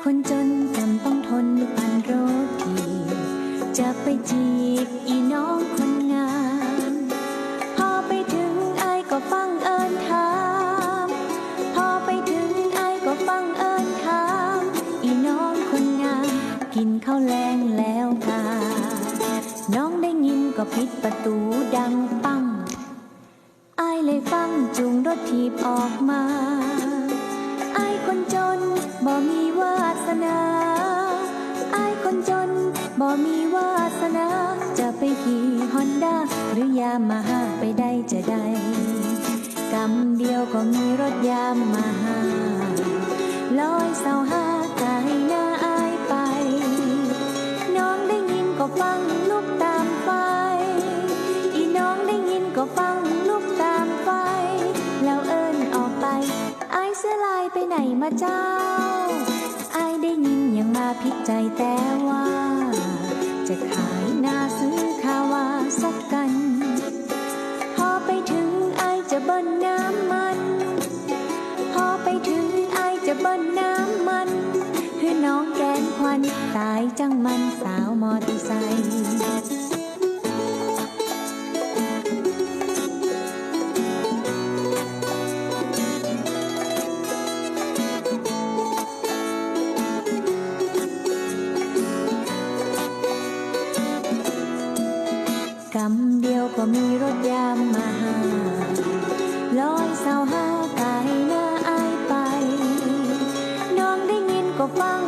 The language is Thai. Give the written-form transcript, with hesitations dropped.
คนจนจำต้องทนปั่นโรตีจะไปจีบอีน้องคนงามพอไปถึงไอ้ก็ฟังเอิญถามพอไปถึงไอ้ก็ฟังเอิญถามอีน้องคนงามกินข้าวแลงแล้วกาน้องได้ยินก็ปิดประตูดังปังไอ้เลยฟังจูงรถถีบออกมาไอ้คนจนบ่มีวาสนาไอ้คนจนบ่มีวาสนาจะไปขี่ฮอนด้าหรือยามาฮ่าไปได้จะได้กำเดียวก็มีรถยามาฮ่าลอยเสาห้ากายหน้าอายไปน้องได้ยินก็ฟังลุกตามไฟอีน้องได้ยินก็ฟังลุกตามไฟแล้วเอิ้นออกไปไอ้เสื้อลายไปไหนมาเจ้าไอ้ได้ยินยังมาพิดใจแต่ว่าจะขายหน้าซื้อคาวาสักกันพอไปถึงไอ้จะเบิ้ลน้ำมันพอไปถึงไอ้จะเบิ้ลน้ำมันคือน้องแกนควันตายจังมันสาวมอเตอร์ไซค์กำเดียวก็มีรถยามมาหาลอยเสาห้ากายหน้าอายไปน้องได้ยินก็ฟัง